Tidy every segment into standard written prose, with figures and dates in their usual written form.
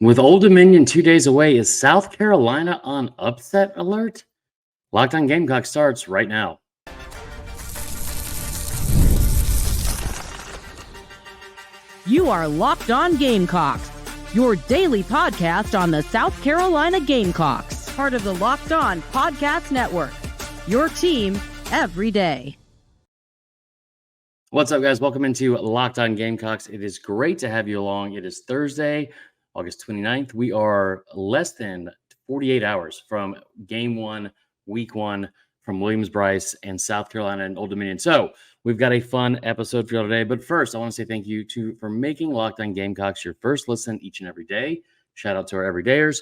With Old Dominion 2 days away, is South Carolina on upset alert? Locked on Gamecocks starts right now. You are Locked On Gamecocks, your daily podcast on the South Carolina Gamecocks, part of the Locked On Podcast Network, your team every day. What's up, guys? Welcome into Locked On Gamecocks. It is great to have you along. It is Thursday, August 29th. We are less than 48 hours from Game 1, Week 1 from Williams-Brice and South Carolina and Old Dominion. So we've got a fun episode for you today. But first, I want to say thank you for making Locked On Gamecocks your first listen each and every day. Shout out to our everydayers.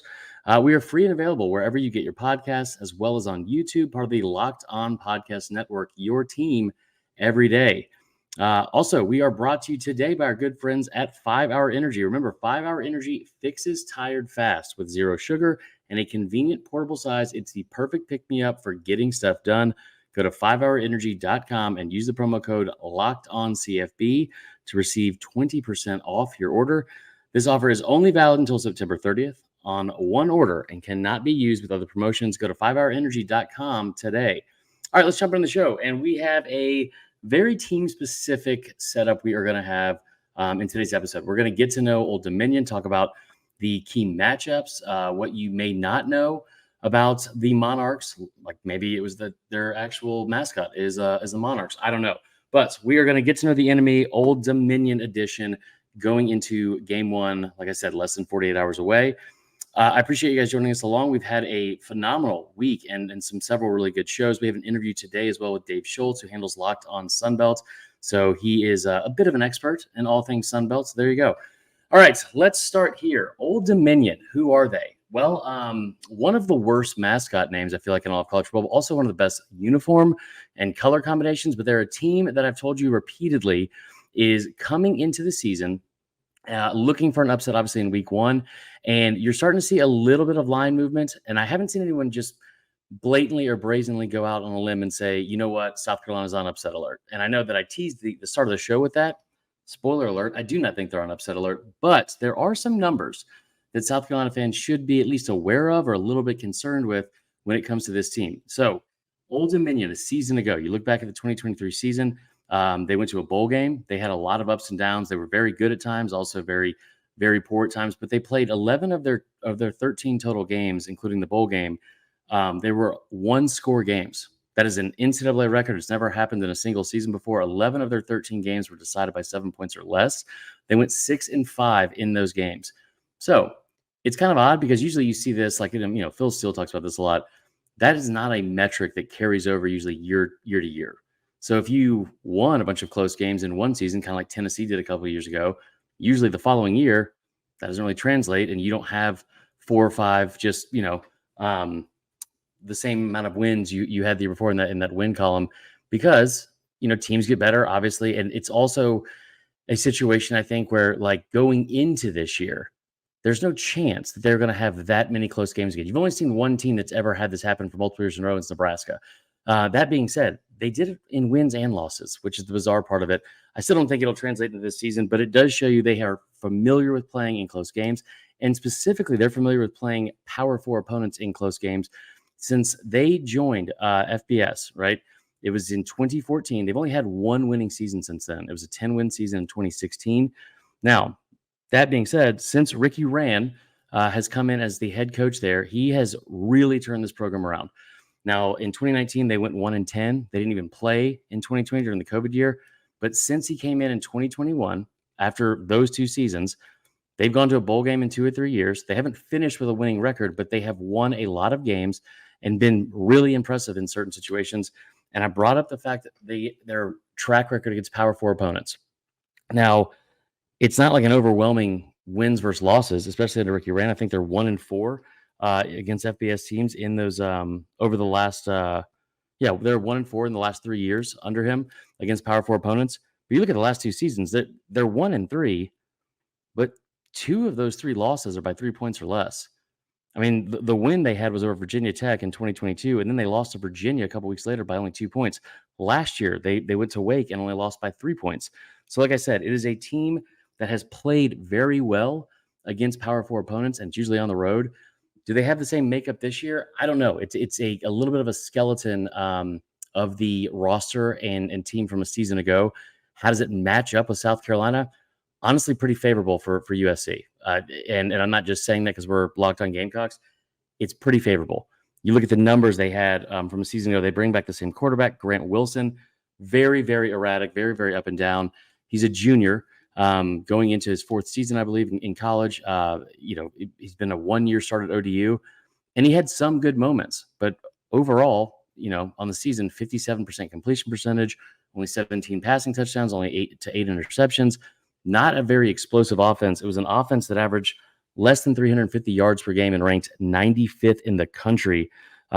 We are free and available wherever you get your podcasts, as well as on YouTube, part of the Locked On Podcast Network, your team every day. Also, we are brought to you today by our good friends at 5 Hour Energy. Remember, 5 Hour Energy fixes tired fast with zero sugar and a convenient portable size. It's the perfect pick-me-up for getting stuff done. Go to 5hourenergy.com and use the promo code LOCKEDONCFB to receive 20% off your order. This offer is only valid until September 30th on one order and cannot be used with other promotions. Go to 5hourenergy.com today. All right, let's jump in the show. And we have a very team-specific setup we are going to have in today's episode. We're going to get to know Old Dominion, talk about the key matchups, what you may not know about the Monarchs. Like maybe it was their actual mascot is the Monarchs. I don't know. But we are going to get to know the enemy, Old Dominion edition, going into Game 1, like I said, less than 48 hours away. I appreciate you guys joining us along. We've had a phenomenal week and several really good shows. We have an interview today as well with Dave Schultz, who handles LockedOn Sun Belt. So he is a bit of an expert in all things Sun Belt. So there you go. All right, let's start here. Old Dominion, who are they? Well, one of the worst mascot names, I feel like, in all of college football. Also one of the best uniform and color combinations. But they're a team that I've told you repeatedly is coming into the season looking for an upset, obviously, in week 1. And you're starting to see a little bit of line movement. And I haven't seen anyone just blatantly or brazenly go out on a limb and say, you know what, South Carolina's on upset alert. And I know that I teased the start of the show with that. Spoiler alert, I do not think they're on upset alert. But there are some numbers that South Carolina fans should be at least aware of or a little bit concerned with when it comes to this team. So Old Dominion, a season ago, you look back at the 2023 season, they went to a bowl game. They had a lot of ups and downs. They were very good at times, also very, very poor at times. But they played 11 of their 13 total games, including the bowl game. They were one-score games. That is an NCAA record. It's never happened in a single season before. 11 of their 13 games were decided by 7 points or less. They went 6-5 in those games. So it's kind of odd because usually you see this, like, Phil Steele talks about this a lot. That is not a metric that carries over usually year to year. So if you won a bunch of close games in one season, kind of like Tennessee did a couple of years ago, usually the following year, that doesn't really translate, and you don't have 4 or 5 just, the same amount of wins you had the year before in that win column because, teams get better, obviously. And it's also a situation, I think, where, like, going into this year, there's no chance that they're going to have that many close games again. You've only seen one team that's ever had this happen for multiple years in a row. It's Nebraska. That being said, they did it in wins and losses, which is the bizarre part of it. I still don't think it'll translate into this season, but it does show you they are familiar with playing in close games. And specifically, they're familiar with playing Power 4 opponents in close games since they joined FBS, right? It was in 2014. They've only had one winning season since then. It was a 10-win season in 2016. Now, that being said, since Ricky Rand has come in as the head coach there, he has really turned this program around. Now, in 2019, they went 1-10. They didn't even play in 2020 during the COVID year. But since he came in 2021, after those 2 seasons, they've gone to a bowl game in 2 or 3 years. They haven't finished with a winning record, but they have won a lot of games and been really impressive in certain situations. And I brought up the fact that their track record against Power 4 opponents. Now, it's not like an overwhelming wins versus losses, especially under Ricky Rand. I think they're 1-4 against FBS teams in those over the last they're 1-4 in the last 3 years under him against Power 4 opponents. But you look at the last 2 seasons, they're 1-3, but 2 of those 3 losses are by 3 points or less. I mean, the win they had was over Virginia Tech in 2022, and then they lost to Virginia a couple weeks later by only 2 points. Last year, they went to Wake and only lost by 3 points. So like I said, it is a team that has played very well against Power 4 opponents, and it's usually on the road. Do they have the same makeup this year? I don't know. It's a little bit of a skeleton of the roster and team from a season ago. How does it match up with South Carolina? Honestly, pretty favorable for USC. And I'm not just saying that because we're Locked On Gamecocks. It's pretty favorable. You look at the numbers they had from a season ago. They bring back the same quarterback, Grant Wilson. Very, very erratic, very, very up and down. He's a junior going into his fourth season, I believe, in college. He's been a 1-year start at ODU, and he had some good moments. But overall, on the season, 57% completion percentage, only 17 passing touchdowns, only 8 interceptions. Not a very explosive offense. It was an offense that averaged less than 350 yards per game and ranked 95th in the country.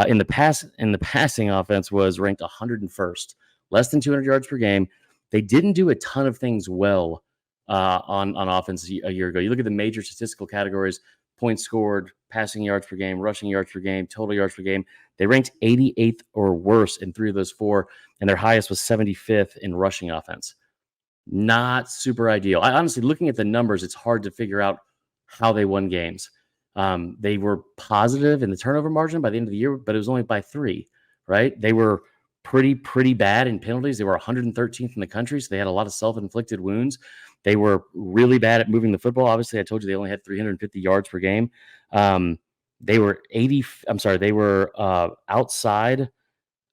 In the passing offense was ranked 101st, less than 200 yards per game. They didn't do a ton of things well on offense a year ago. You look at the major statistical categories: points scored, passing yards per game, rushing yards per game, total yards per game. They ranked 88th or worse in 3 of those 4, and their highest was 75th in rushing offense. Not super ideal. I honestly, looking at the numbers, it's hard to figure out how they won games. They were positive in the turnover margin by the end of the year, but it was only by 3, right? They were pretty bad in penalties. They were 113th in the country, so they had a lot of self-inflicted wounds. They were really bad at moving the football. Obviously, I told you they only had 350 yards per game. They were outside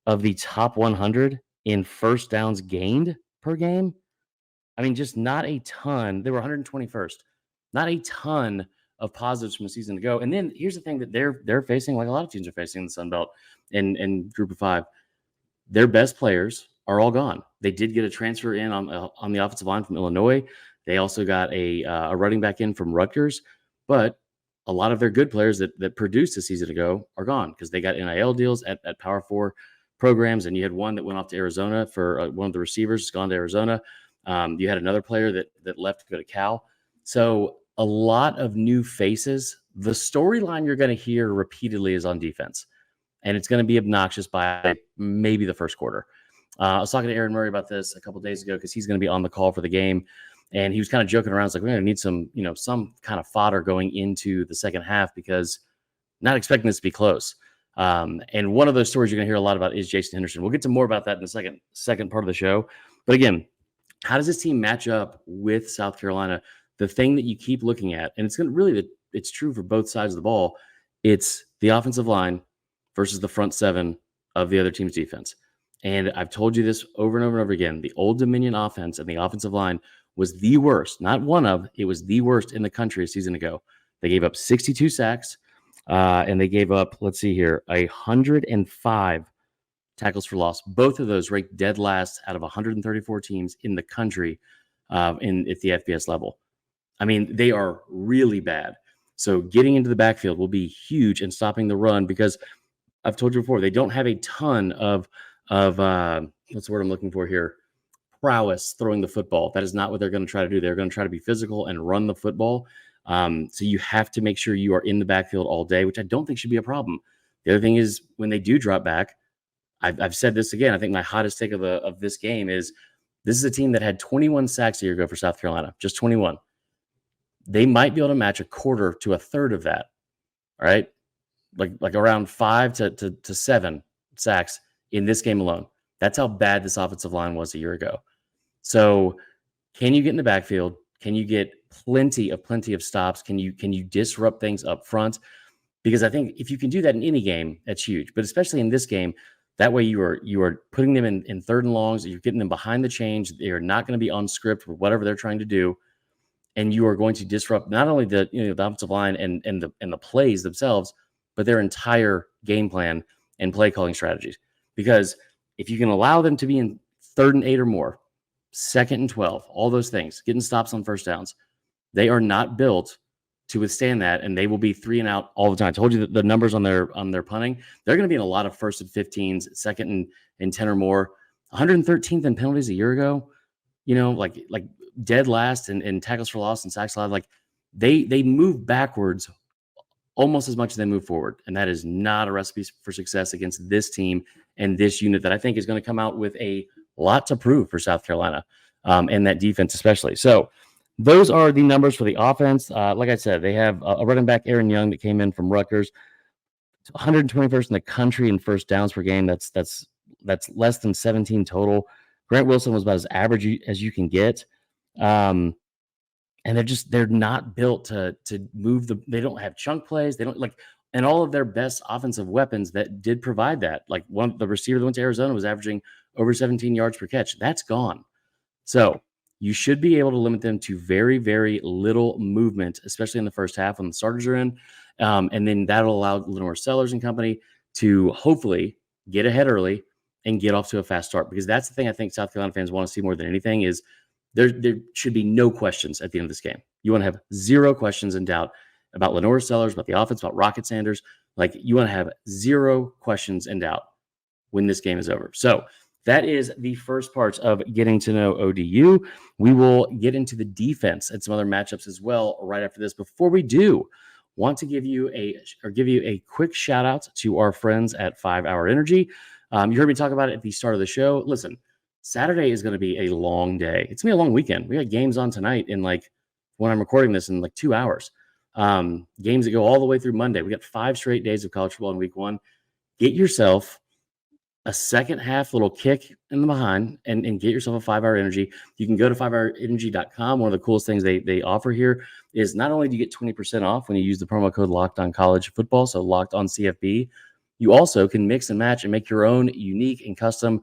of the top 100 in first downs gained per game. I mean, just not a ton. They were 121st. Not a ton of positives from a season ago. And then here's the thing that they're facing, like a lot of teams are facing in the Sun Belt and Group of 5. Their best players are all gone. They did get a transfer in on the offensive line from Illinois. They also got a running back in from Rutgers. But a lot of their good players that produced a season ago are gone because they got NIL deals at Power 4 programs. And you had one that went off to Arizona for one of the receivers has gone to Arizona. You had another player that left to go to Cal. So a lot of new faces. The storyline you're going to hear repeatedly is on defense, and it's going to be obnoxious by maybe the first quarter. I was talking to Aaron Murray about this a couple of days ago because he's going to be on the call for the game, and he was kind of joking around. It's like, we're going to need some kind of fodder going into the second half because not expecting this to be close. And one of those stories you're going to hear a lot about is Jason Henderson. We'll get to more about that in the second part of the show. But again, how does this team match up with South Carolina? The thing that you keep looking at, and it's true for both sides of the ball, it's the offensive line versus the front 7 of the other team's defense. And I've told you this over and over and over again. The Old Dominion offense and the offensive line was the worst, it was the worst in the country a season ago. They gave up 62 sacks, and they gave up, 105 tackles for loss. Both of those ranked dead last out of 134 teams in the country at the FBS level. I mean, they are really bad. So getting into the backfield will be huge in stopping the run because I've told you before, they don't have a ton of what's the word I'm looking for here? Prowess throwing the football. That is not what they're going to try to do. They're going to try to be physical and run the football. So you have to make sure you are in the backfield all day, which I don't think should be a problem. The other thing is when they do drop back, I've said this again. I think my hottest take of this game is this is a team that had 21 sacks a year ago for South Carolina, just 21. They might be able to match a quarter to a third of that. All right. Like around 5 to 7 sacks in this game alone. That's how bad this offensive line was a year ago. So can you get in the backfield? Can you get plenty of stops? Can you disrupt things up front? Because I think if you can do that in any game, that's huge. But especially in this game, that way you are putting them in third and longs. You're getting them behind the chains. They are not going to be on script with whatever they're trying to do. And you are going to disrupt not only the offensive line and the plays themselves, but their entire game plan and play calling strategies. Because if you can allow them to be in 3rd and 8 or more, 2nd and 12, all those things, getting stops on first downs, they are not built to withstand that, and they will be 3 and out all the time. I told you that the numbers on their punting, they're going to be in a lot of 1st and 15s, 2nd and 10 or more. 113th in penalties a year ago, like dead last in tackles for loss and sacks allowed. Like they move backwards almost as much as they move forward, and that is not a recipe for success against this team and this unit that I think is going to come out with a lot to prove for South Carolina and that defense especially. So those are the numbers for the offense. Like I said, they have a running back, Aaron Young, that came in from Rutgers, 121st in the country in first downs per game. That's less than 17 total. Grant Wilson was about as average as you can get. And they're not built to move they don't have chunk plays. They don't and all of their best offensive weapons that did provide that. Like the receiver that went to Arizona was averaging over 17 yards per catch. That's gone. So you should be able to limit them to very, very little movement, especially in the first half when the starters are in. And then that'll allow LaNorris Sellers and company to hopefully get ahead early and get off to a fast start, because that's the thing I think South Carolina fans want to see more than anything is there should be no questions at the end of this game. You want to have zero questions and doubt about LaNorris Sellers, about the offense, about Rocket Sanders. Like, you want to have zero questions and doubt when this game is over. So that is the first part of getting to know ODU. We will get into the defense and some other matchups as well right after this. Before we do, want to give you a quick shout out to our friends at 5 Hour Energy. You heard me talk about it at the start of the show. Listen, Saturday is going to be a long day. It's going to be a long weekend. We got games on tonight when I'm recording this in 2 hours. Games that go all the way through Monday. We got 5 straight days of college football in week 1. Get yourself a second half little kick in the behind and get yourself a 5 Hour Energy. You can go to 5hourenergy.com. One of the coolest things they offer here is not only do you get 20% off when you use the promo code LockedOnCollegeFootball, so LockedOnCFB, you also can mix and match and make your own unique and custom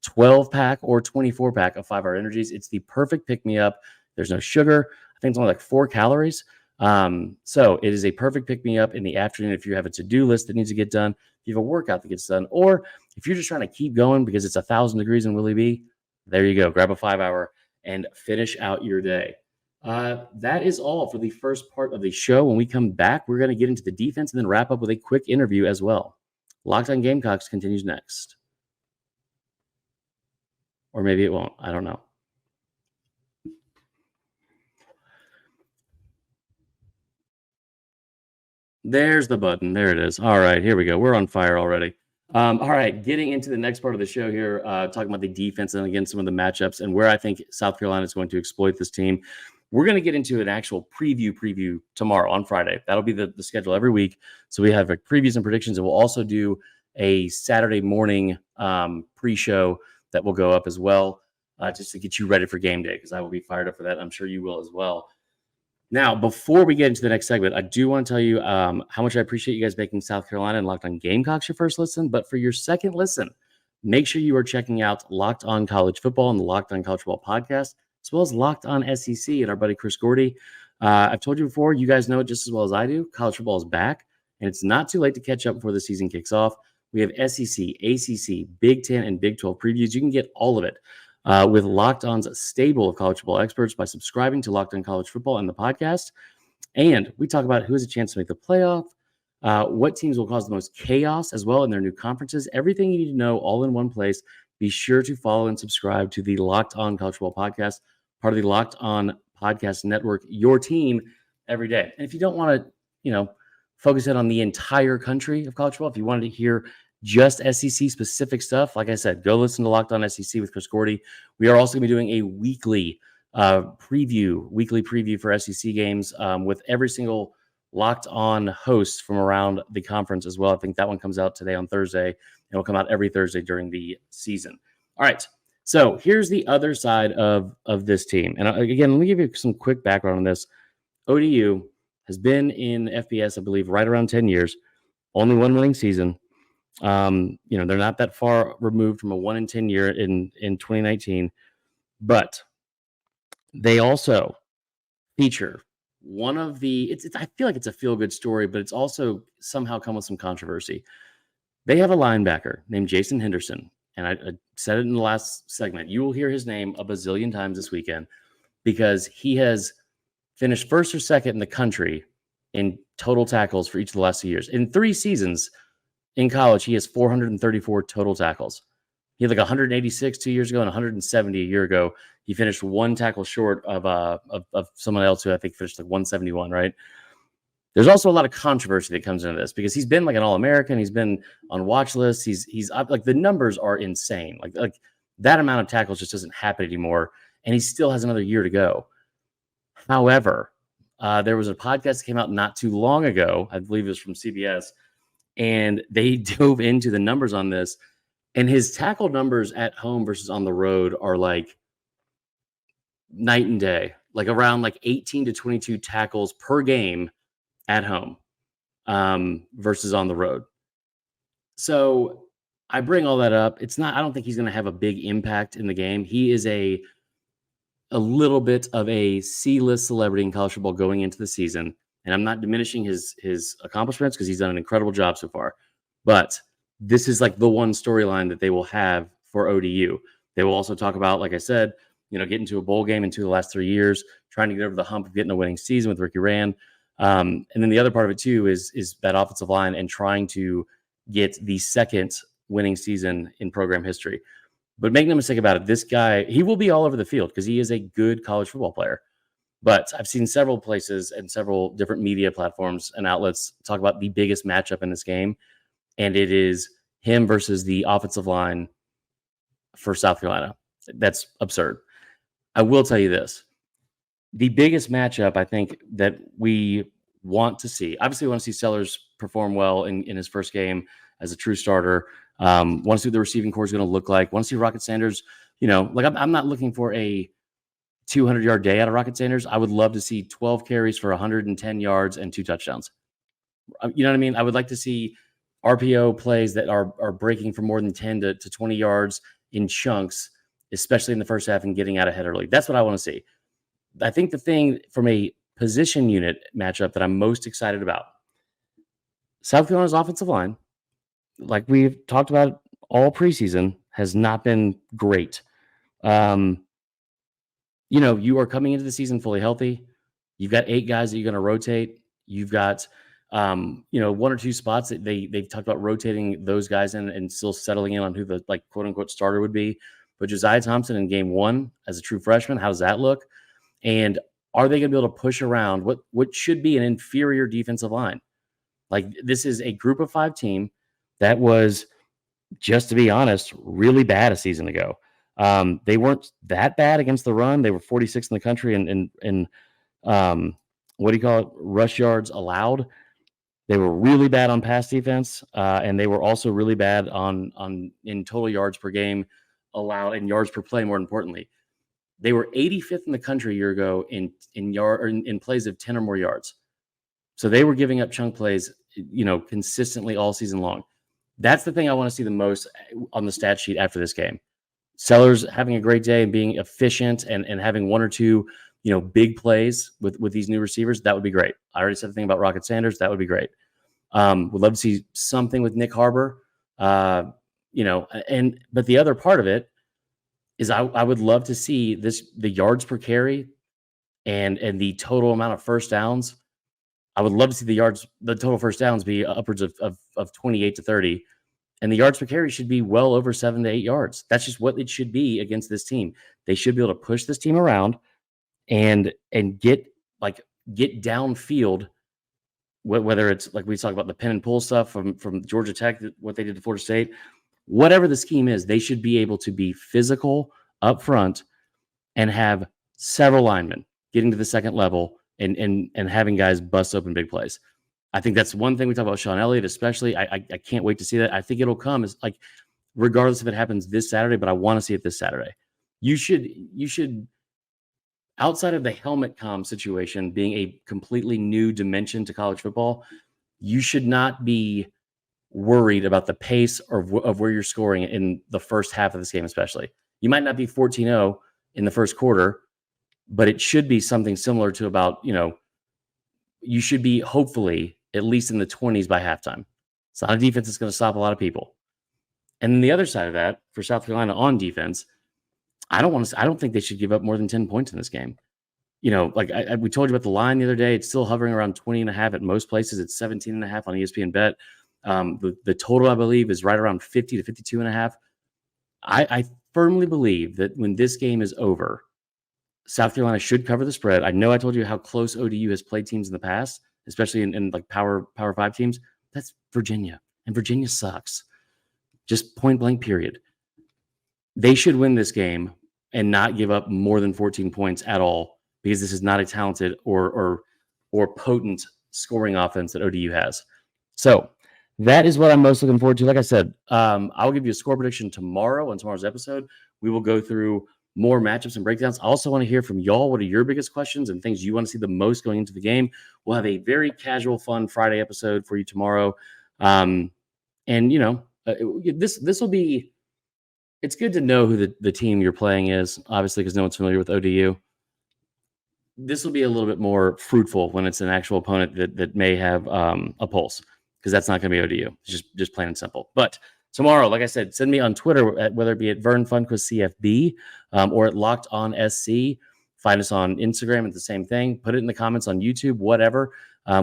12-pack or 24-pack of 5 Hour Energies. It's the perfect pick-me-up. There's no sugar. I think it's only 4 calories. So it is a perfect pick-me-up in the afternoon if you have a to-do list that needs to get done, if you have a workout that gets done, or if you're just trying to keep going because it's 1,000 degrees in Willie B, there you go. Grab a 5 Hour and finish out your day. That is all for the first part of the show. When we come back, we're going to get into the defense and then wrap up with a quick interview as well. Locked on Gamecocks continues next. Or maybe it won't. I don't know. There's the button. There it is. All right, here we go. We're on fire already. All right, getting into the next part of the show here, talking about the defense and, again, some of the matchups and where I think South Carolina is going to exploit this team. We're going to get into an actual preview tomorrow on Friday. That'll be the schedule every week. So we have previews and predictions, and we'll also do a Saturday morning pre-show that will go up as well, just to get you ready for game day, because I will be fired up for that. I'm sure you will as well. Now, before we get into the next segment, I do want to tell you how much I appreciate you guys making South Carolina and Locked On Gamecocks your first listen. But for your second listen, make sure you are checking out Locked On College Football and the Locked On College Football Podcast, as well as Locked On SEC and our buddy Chris Gordy. I've told you before, you guys know it just as well as I do. College football is back, and it's not too late to catch up before the season kicks off. We have SEC, ACC, Big 10, and Big 12 previews. You can get all of it with Locked On's stable of college football experts by subscribing to Locked On College Football and the podcast. And we talk about who has a chance to make the playoff, what teams will cause the most chaos as well in their new conferences, everything you need to know all in one place. Be sure to follow and subscribe to the Locked On College Football Podcast, part of the Locked On Podcast Network, your team every day. And if you don't want to, focus in on the entire country of college football, if you wanted to hear just SEC specific stuff, like I said, go listen to Locked On SEC with Chris Gordy. We are also going to be doing a weekly preview for SEC games with every single Locked On host from around the conference as well. I think that one comes out today on Thursday, and it'll come out every Thursday during the season. All right, so here's the other side of this team. And again, let me give you some quick background on this. ODU has been in FBS, I believe, right around 10 years, only one winning season. They're not that far removed from a 1-10 year in 2019, but they also feature one of the, I feel like it's a feel-good story, but it's also somehow come with some controversy. They have a linebacker named Jason Henderson, and I said it in the last segment. You will hear his name a bazillion times this weekend because he has finished first or second in the country in total tackles for each of the last 2 years. In 3 seasons in college, he has 434 total tackles. He had 186 2 years ago and 170 a year ago. He finished 1 tackle short of someone else who I think finished 171, right? There's also a lot of controversy that comes into this because he's been an All-American. He's been on watch lists. He's up, the numbers are insane. Like that amount of tackles just doesn't happen anymore. And he still has another year to go. However, there was a podcast that came out not too long ago. I believe it was from CBS, and they dove into the numbers on this. And his tackle numbers at home versus on the road are like night and day, like around like 18 to 22 tackles per game at home versus on the road. So I bring all that up. I don't think he's going to have a big impact in the game. He is a little bit of a C-list celebrity in college football going into the season. And I'm not diminishing his accomplishments because he's done an incredible job so far. But this is like the one storyline that they will have for ODU. They will also talk about, like I said, getting to a bowl game in 2 of the last 3 years, trying to get over the hump of getting a winning season with Ricky Rand. And then the other part of it too is that offensive line and trying to get the second winning season in program history. But make no mistake about it, this guy, he will be all over the field because he is a good college football player. But I've seen several places and several different media platforms and outlets talk about the biggest matchup in this game, and it is him versus the offensive line for South Carolina. That's absurd. I will tell you this. The biggest matchup I think that we want to see, obviously we want to see Sellers perform well in his first game as a true starter. Want to see what the receiving core is going to look like. Want to see Rocket Sanders, I'm not looking for a 200-yard day out of Rocket Sanders. I would love to see 12 carries for 110 yards and 2 touchdowns. You know what I mean? I would like to see RPO plays that are breaking for more than 10 to 20 yards in chunks, especially in the first half and getting out ahead early. That's what I want to see. I think the thing from a position unit matchup that I'm most excited about, South Carolina's offensive line, like we've talked about all preseason, has not been great. You are coming into the season fully healthy. You've got 8 guys that you're going to rotate. You've got, 1 or 2 spots that they've talked about rotating those guys in and still settling in on who the quote unquote starter would be. But Josiah Thompson in game 1 as a true freshman, how does that look? And are they going to be able to push around what should be an inferior defensive line? Like, this is a group of 5 team that was, just to be honest, really bad a season ago. They weren't that bad against the run. They were 46th in the country in rush yards allowed. They were really bad on pass defense, and they were also really bad in total yards per game allowed and yards per play. More importantly, they were 85th in the country a year ago in plays of 10 or more yards. So they were giving up chunk plays, consistently all season long. That's the thing I want to see the most on the stat sheet after this game. Sellers having a great day and being efficient and having 1 or 2, big plays with these new receivers. That would be great. I already said the thing about Rocket Sanders. That would be great. Would love to see something with Nick Harbor. But the other part of it is I would love to see the yards per carry and the total amount of first downs. I would love to see the total first downs be upwards of 28 to 30. And the yards per carry should be well over 7 to 8 yards. That's just what it should be against this team. They should be able to push this team around and get downfield, whether it's like we talk about the pin and pull stuff from Georgia Tech, what they did to Florida State, whatever the scheme is, they should be able to be physical up front and have several linemen getting to the second level and having guys bust open big plays. I think that's one thing we talk about Sean Elliott, especially. I can't wait to see that. I think it'll come regardless if it happens this Saturday, but I want to see it this Saturday. You should, outside of the helmet comm situation being a completely new dimension to college football, you should not be worried about the pace of where you're scoring in the first half of this game, especially. You might not be 14-0 in the first quarter, but it should be something similar to about, you should be hopefully at least in the 20s by halftime. It's not a defense that's going to stop a lot of people. And then the other side of that, for South Carolina on defense, I don't think they should give up more than 10 points in this game. We told you about the line the other day. It's still hovering around 20.5 at most places. It's 17.5 on ESPN Bet. The total, I believe, is right around 50 to 52.5. I firmly believe that when this game is over, South Carolina should cover the spread. I know I told you how close ODU has played teams in the past, especially in Power 5 teams. That's Virginia, and Virginia sucks. Just point blank, period. They should win this game and not give up more than 14 points at all because this is not a talented or potent scoring offense that ODU has. So that is what I'm most looking forward to. Like I said, I'll give you a score prediction tomorrow on tomorrow's episode. We will go through more matchups and breakdowns. I also want to hear from y'all. What are your biggest questions and things you want to see the most going into the game? We'll have a very casual, fun Friday episode for you tomorrow. And, this will be – it's good to know who the team you're playing is, obviously, because no one's familiar with ODU. This will be a little bit more fruitful when it's an actual opponent that may have a pulse, because that's not going to be ODU. It's just plain and simple. But tomorrow, like I said, send me on Twitter, whether it be at Vern Funquist CFB or at LockedOn SC. Find us on Instagram at the same thing. Put it in the comments on YouTube, whatever.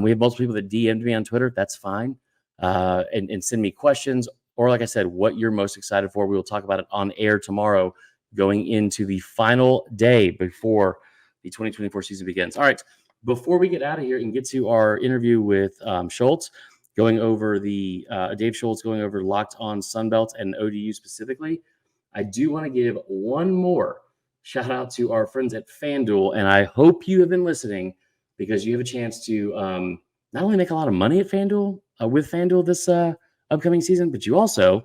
We have multiple people that DM'd me on Twitter. That's fine. And send me questions. Or like I said, what you're most excited for. We will talk about it on air tomorrow going into the final day before the 2024 season begins. All right. Before we get out of here and get to our interview with Schultz, going over Dave Schultz going over LockedOn Sun Belt and ODU specifically, I do want to give one more shout out to our friends at FanDuel. And I hope you have been listening, because you have a chance to not only make a lot of money at FanDuel with FanDuel this upcoming season, but you also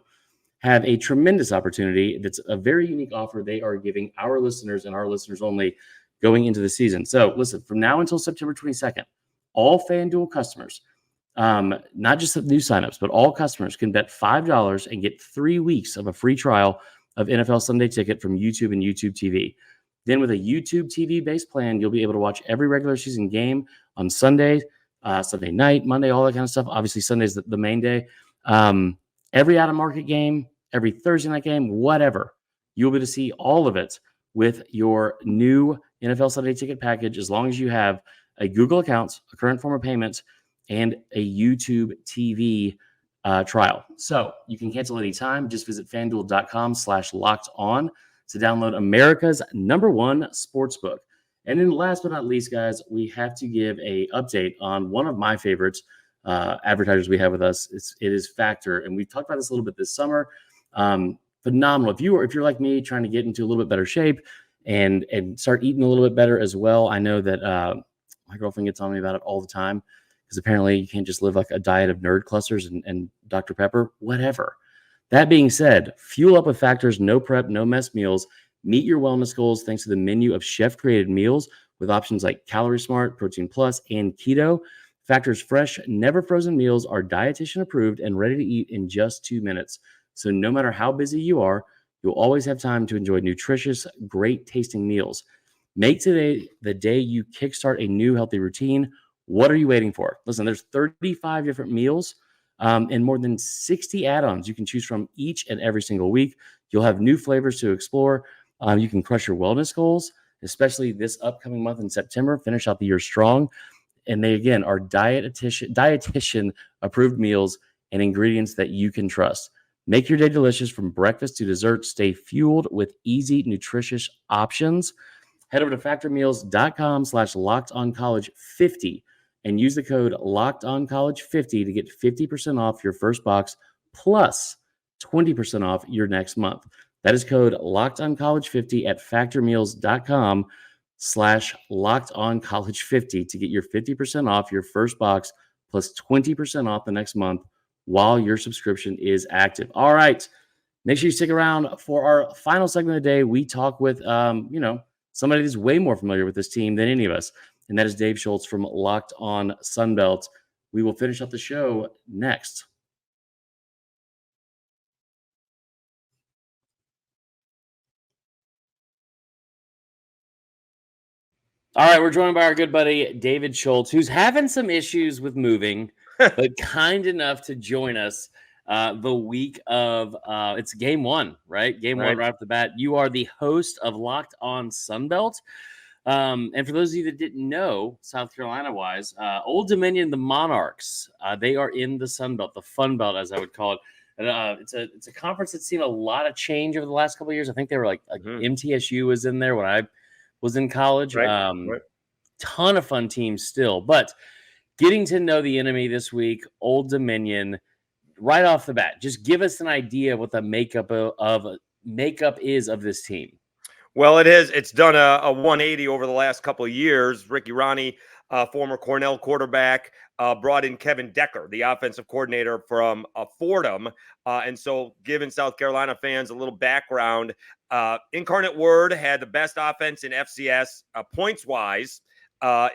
have a tremendous opportunity. That's a very unique offer they are giving our listeners and our listeners only going into the season. So listen, from now until September 22nd, all FanDuel customers, not just the new signups, but all customers can bet $5 and get 3 weeks of a free trial of NFL Sunday Ticket from YouTube and YouTube TV. Then with a YouTube TV-based plan, you'll be able to watch every regular season game on Sunday, Sunday night, Monday, all that kind of stuff. Obviously, Sunday's the main day. Every out-of-market game, every Thursday night game, whatever. You'll be able to see all of it with your new NFL Sunday Ticket package, as long as you have a Google account, a current form of payment, and a YouTube TV trial. So you can cancel anytime. Just visit FanDuel.com/LockedOn to download America's #1 sportsbook. And then last but not least, guys, we have to give a update on one of my favorites advertisers we have with us. It is Factor. And we've talked about this a little bit this summer. Phenomenal. If you're like me, trying to get into a little bit better shape and start eating a little bit better as well. I know that my girlfriend gets on me about it all the time, because apparently you can't just live like a diet of nerd clusters and Dr. Pepper, whatever. That being said, fuel up with Factor's no prep, no mess meals. Meet your wellness goals thanks to the menu of chef-created meals with options like Calorie Smart, Protein Plus, and Keto. Factor's fresh, never frozen meals are dietitian approved and ready to eat in just 2 minutes. So no matter how busy you are, you'll always have time to enjoy nutritious, great tasting meals. Make today the day you kickstart a new healthy routine. What are you waiting for? Listen, there's 35 different meals and more than 60 add-ons you can choose from each and every single week. You'll have new flavors to explore. You can crush your wellness goals, especially this upcoming month in September. Finish out the year strong. And they, again, are dietitian approved meals and ingredients that you can trust. Make your day delicious from breakfast to dessert. Stay fueled with easy, nutritious options. Head over to factormeals.com/LockedOnCollege50 and use the code LockedOnCollege50 to get 50% off your first box plus 20% off your next month. That is code LockedOnCollege50 at factormeals.com/LockedOnCollege50 to get your 50% off your first box plus 20% off the next month while your subscription is active. All right. Make sure you stick around for our final segment of the day. We talk with, somebody that's way more familiar with this team than any of us, and that is Dave Schultz from LockedOn Sun Belt. We will finish up the show next. All right, we're joined by our good buddy, David Schultz, who's having some issues with moving, but kind enough to join us the week of it's game one, right? Game one right off the bat. You are the host of LockedOn Sun Belt. And for those of you that didn't know, South Carolina-wise, Old Dominion, the Monarchs, they are in the Sun Belt, the Fun Belt, as I would call it. And, it's a conference that's seen a lot of change over the last couple of years. I think they were like MTSU was in there when I was in college. Right. Ton of fun teams still. But getting to know the enemy this week, Old Dominion, right off the bat, just give us an idea of what the makeup is of this team. Well, it is. It's done a 180 over the last couple of years. Ricky Ronnie, former Cornell quarterback, brought in Kevin Decker, the offensive coordinator from Fordham. And so, giving South Carolina fans a little background, Incarnate Word had the best offense in FCS points-wise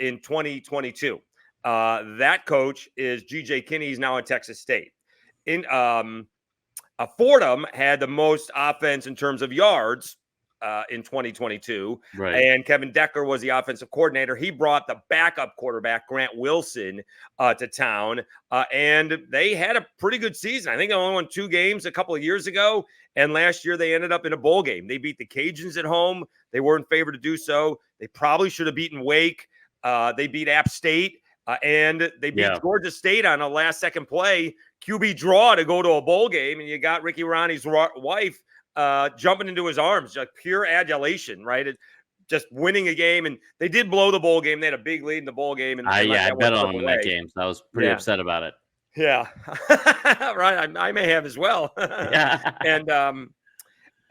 in 2022. That coach is G.J. Kinney. He's now at Texas State. Fordham had the most offense in terms of yards in 2022. Right. And Kevin Decker was the offensive coordinator. He brought the backup quarterback, Grant Wilson, to town. And they had a pretty good season. I think they only won 2 games a couple of years ago. And last year they ended up in a bowl game. They beat the Cajuns at home. They weren't favored to do so. They probably should have beaten Wake. They beat App State. And they beat Georgia State on a last-second play, QB draw to go to a bowl game. And you got Ricky Ronnie's wife jumping into his arms, just pure adulation, right? Just winning a game. And they did blow the bowl game. They had a big lead in the bowl game. And I bet on them in that game. So I was pretty upset about it. Yeah. Right. I may have as well. Yeah.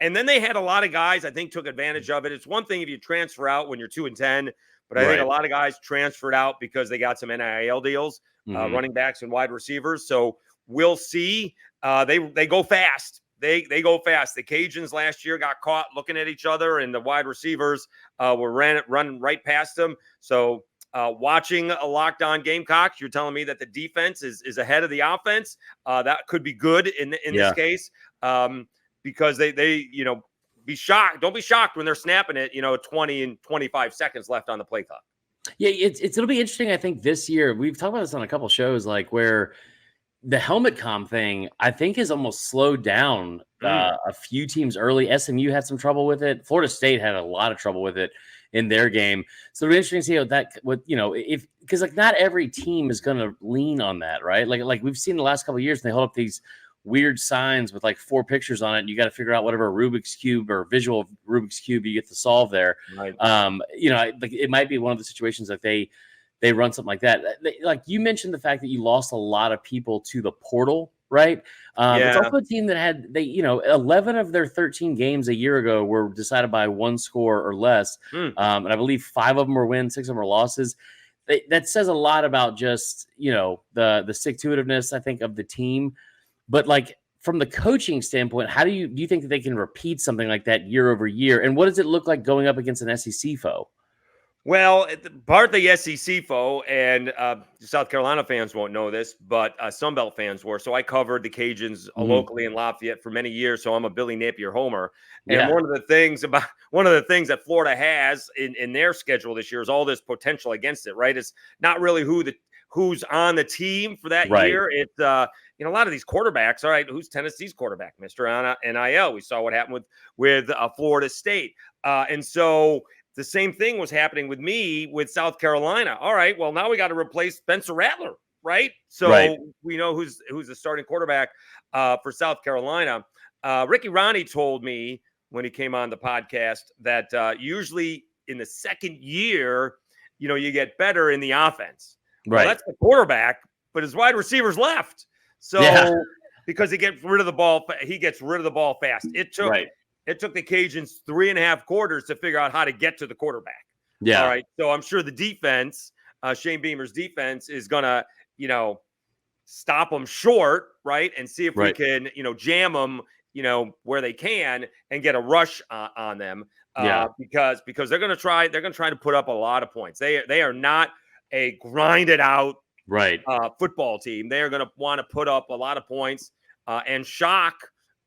And then they had a lot of guys, I think, took advantage of it. It's one thing if you transfer out when you're 2-10, but I think a lot of guys transferred out because they got some NIL deals, running backs and wide receivers. So we'll see. They go fast. They go fast. The Cajuns last year got caught looking at each other, and the wide receivers were running right past them. So watching a Locked On Gamecocks, you're telling me that the defense is ahead of the offense. That could be good in this case because they be shocked. Don't be shocked when they're snapping it, 20 and 25 seconds left on the play clock. Yeah, it'll be interesting. I think this year we've talked about this on a couple shows, like where the helmet comm thing, I think, has almost slowed down a few teams early. SMU had some trouble with it. Florida State had a lot of trouble with it in their game. So it'll be interesting to see because like not every team is going to lean on that, right? Like we've seen the last couple of years, and they hold up these weird signs with like 4 pictures on it, and you got to figure out whatever Rubik's Cube or visual Rubik's Cube you get to solve there. Right. Like it might be one of the situations that they run something like that. Like you mentioned the fact that you lost a lot of people to the portal, right? It's also a team that had 11 of their 13 games a year ago were decided by 1 score or less. And I believe 5 of them were wins, 6 of them were losses. That says a lot about just, the stick-to-itiveness, I think, of the team. But like from the coaching standpoint, how do you think that they can repeat something like that year over year? And what does it look like going up against an SEC foe? Well, part of the SEC foe, and South Carolina fans won't know this, but Sun Belt fans were. So I covered the Cajuns locally in Lafayette for many years. So I'm a Billy Napier homer. And one of the things that Florida has in their schedule this year is all this potential against it, right? It's not really who's on the team for that year. It's a lot of these quarterbacks. All right, who's Tennessee's quarterback, Mr. NIL? We saw what happened with Florida State, and so the same thing was happening with me with South Carolina. All right, well now we got to replace Spencer Rattler, right? So we know who's the starting quarterback for South Carolina. Ricky Ronnie told me when he came on the podcast that usually in the second year, you get better in the offense. Right. Well, that's the quarterback, but his wide receivers left. So because he gets rid of the ball fast. It took the Cajuns 3.5 quarters to figure out how to get to the quarterback. Yeah. All right. So I'm sure the defense, Shane Beamer's defense, is gonna, stop them short, right, and see if we can, jam them, where they can and get a rush on them. Because they're gonna try to put up a lot of points. They are not a grinded out football team. They are going to want to put up a lot of points and shock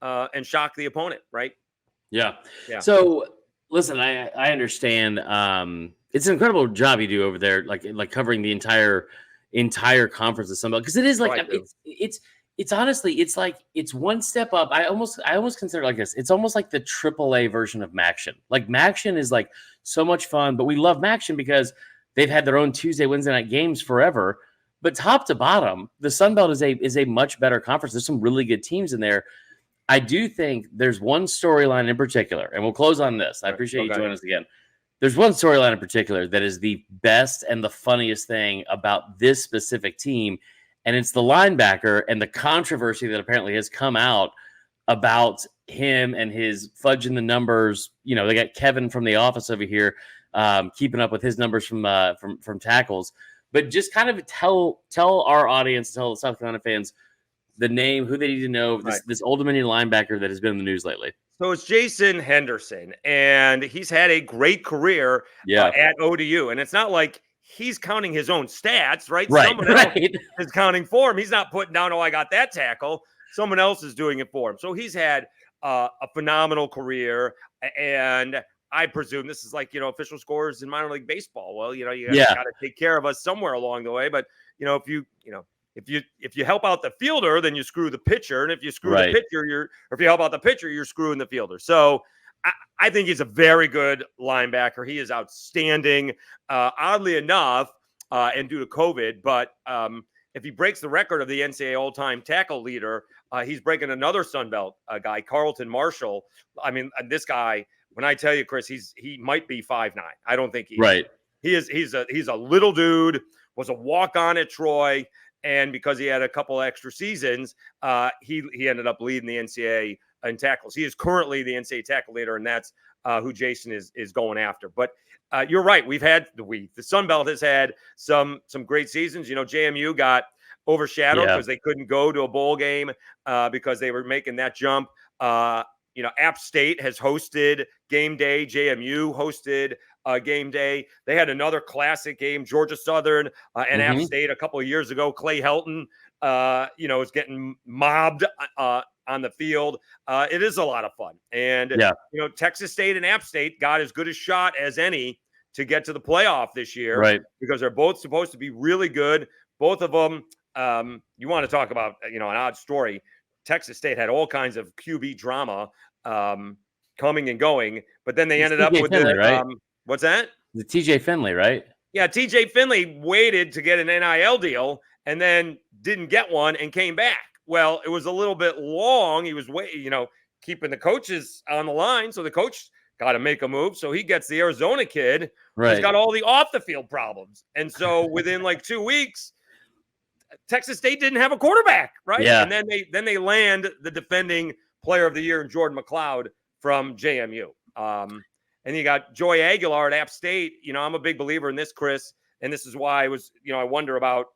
the opponent, right? Yeah. So listen, I understand. It's an incredible job you do over there, like covering the entire conference of Sun Belt, because it is like it's honestly it's one step up. I almost consider it like this. It's almost like the AAA version of Maction. Like Maction is like so much fun, but we love Maction because they've had their own Tuesday, Wednesday night games forever. But top to bottom, the Sun Belt is a much better conference. There's some really good teams in there. I do think there's one storyline in particular, and we'll close on this. I appreciate you joining us again. There's one storyline in particular that is the best and the funniest thing about this specific team, and it's the linebacker and the controversy that apparently has come out about him and his fudging the numbers. You know, they got Kevin from the office over here keeping up with his numbers from tackles. But just kind of tell our audience, tell South Carolina fans the name, who they need to know, this Old Dominion linebacker that has been in the news lately. So it's Jason Henderson, and he's had a great career at ODU. And it's not like he's counting his own stats, right? Someone else is counting for him. He's not putting down, I got that tackle. Someone else is doing it for him. So he's had a phenomenal career, and I presume this is like, official scores in minor league baseball. Well, you got to take care of us somewhere along the way. But, if you help out the fielder, then you screw the pitcher. And if you screw the pitcher, if you help out the pitcher, you're screwing the fielder. So I think he's a very good linebacker. He is outstanding, oddly enough, and due to COVID. But if he breaks the record of the NCAA all-time tackle leader, he's breaking another Sun Belt guy, Carlton Marshall. I mean, this guy, when I tell you, Chris, he might be 5'9". I don't think he's a little dude, was a walk-on at Troy, and because he had a couple extra seasons, he ended up leading the NCAA in tackles. He is currently the NCAA tackle leader, and that's who Jason is going after. But you're right. The Sun Belt has had some great seasons. JMU got overshadowed because they couldn't go to a bowl game because they were making that jump. App State has hosted game day. JMU hosted game day. They had another classic game, Georgia Southern and App State a couple of years ago. Clay Helton, is getting mobbed on the field. It is a lot of fun. And, Texas State and App State got as good a shot as any to get to the playoff this year, because they're both supposed to be really good. Both of them, you want to talk about, an odd story. Texas State had all kinds of QB drama coming and going, but then they ended up with what's that? The TJ Finley, right? Yeah, TJ Finley waited to get an NIL deal and then didn't get one and came back. Well, it was a little bit long. He was keeping the coaches on the line, so the coach got to make a move. So he gets the Arizona kid who's got all the off the field problems, and so within like 2 weeks, Texas State didn't have a quarterback, right? Yeah. And then they land the defending player of the year in Jordan McLeod from JMU. And you got Joy Aguilar at App State. I'm a big believer in this, Chris, and this is why I wonder about,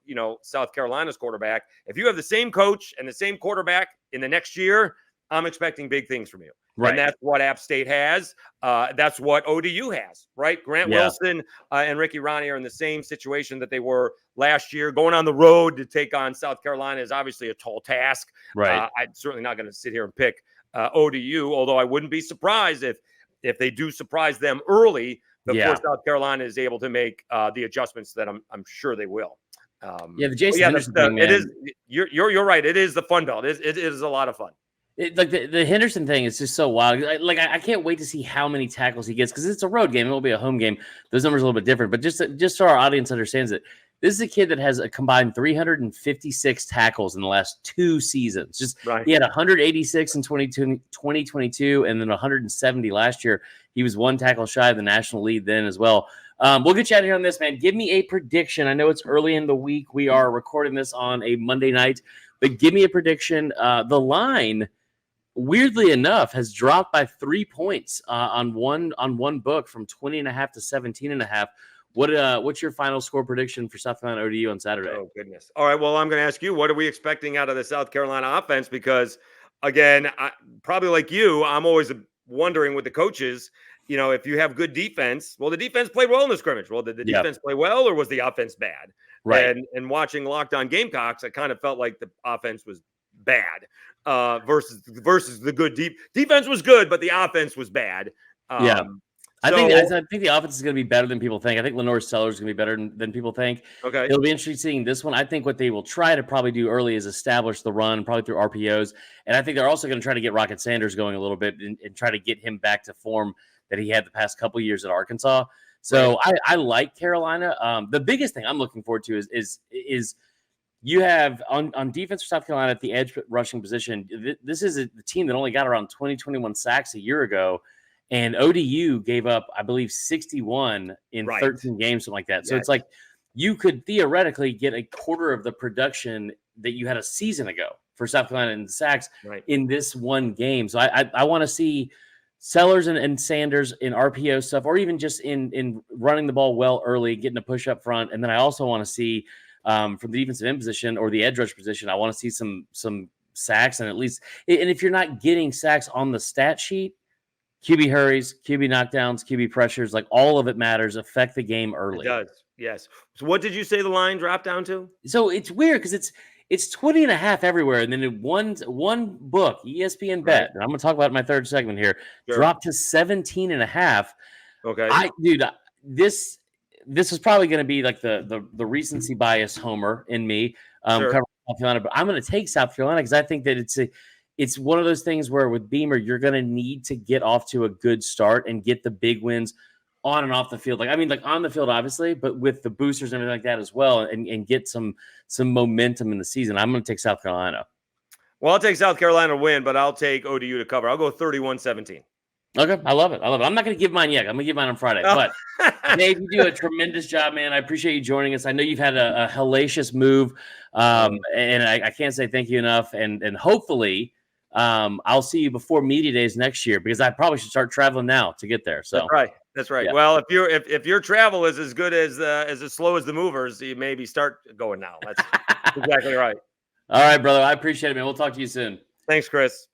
South Carolina's quarterback. If you have the same coach and the same quarterback in the next year, I'm expecting big things from you. Right. And that's what App State has. That's what ODU has, right? Grant Wilson and Ricky Ronnie are in the same situation that they were last year. Going on the road to take on South Carolina is obviously a tall task. Right. I'm certainly not going to sit here and pick ODU, although I wouldn't be surprised if they do surprise them early before South Carolina is able to make the adjustments that I'm sure they will. The Jason Henderson thing, man. It is. You're right. It is the Fun Belt. It is a lot of fun. The Henderson thing is just so wild. I can't wait to see how many tackles he gets, because it's a road game. It will be a home game. Those numbers are a little bit different. But just so our audience understands it, this is a kid that has a combined 356 tackles in the last 2 seasons. He had 186 in 2022 and then 170 last year. He was 1 tackle shy of the national lead then as well. We'll get you out of here on this, man. Give me a prediction. I know it's early in the week. We are recording this on a Monday night, but give me a prediction. The line, weirdly enough, has dropped by 3 points on one book from 20.5 to 17.5. What's your final score prediction for South Carolina ODU on Saturday? Oh, goodness. All right, well, I'm going to ask you, what are we expecting out of the South Carolina offense? Because, again, probably like you, I'm always wondering with the coaches, if you have good defense, well, the defense played well in the scrimmage. Well, did the defense play well, or was the offense bad? Right. And watching LockedOn Gamecocks, I kind of felt like the offense was bad versus the good defense was good, but the offense was bad. I think the offense is going to be better than people think. I think LaNorris Sellers is going to be better than people think. Okay. It'll be interesting seeing this one. I think what they will try to probably do early is establish the run, probably through RPOs. And I think they're also going to try to get Rocket Sanders going a little bit and try to get him back to form that he had the past couple of years at Arkansas. So I like Carolina. The biggest thing I'm looking forward to is you have on defense for South Carolina at the edge rushing position. This is the team that only got around 21 sacks a year ago. And ODU gave up, I believe, 61 in 13 games, something like that. So it's like you could theoretically get a quarter of the production that you had a season ago. for South Carolina in sacks Right. in this one game. So I want to see Sellers and Sanders in RPO stuff, or even just in running the ball well early, getting a push up front. And then I also want to see from the defensive end position or the edge rush position, I want to see some sacks, and at least, and if you're not getting sacks on the stat sheet, QB hurries, QB knockdowns, QB pressures, like all of it matters. Affect the game early. It does. Yes. So what did you say the line dropped down to? So it's weird because it's 20 and a half everywhere. And then in one book, ESPN Bet, and I'm going to talk about it in my third segment here, dropped to 17 and a half. Okay. This is probably going to be like the recency bias homer in me covering South Carolina, but I'm going to take South Carolina because I think that it's one of those things where with Beamer, you're going to need to get off to a good start and get the big wins on and off the field. Like on the field, obviously, but with the boosters and everything like that as well, and get some momentum in the season. I'm going to take South Carolina. Well, I'll take South Carolina to win, but I'll take ODU to cover. I'll go 31-17. Okay, I love it. I'm not going to give mine yet. I'm going to give mine on Friday. But Dave, you do a tremendous job, man. I appreciate you joining us. I know you've had a hellacious move, and I can't say thank you enough. And hopefully, I'll see you before media days next year, because I probably should start traveling now to get there. So that's right. Yeah. Well, if your travel is as good as slow as the movers, you maybe start going now. That's exactly right. All right, brother. I appreciate it, man. We'll talk to you soon. Thanks, Chris.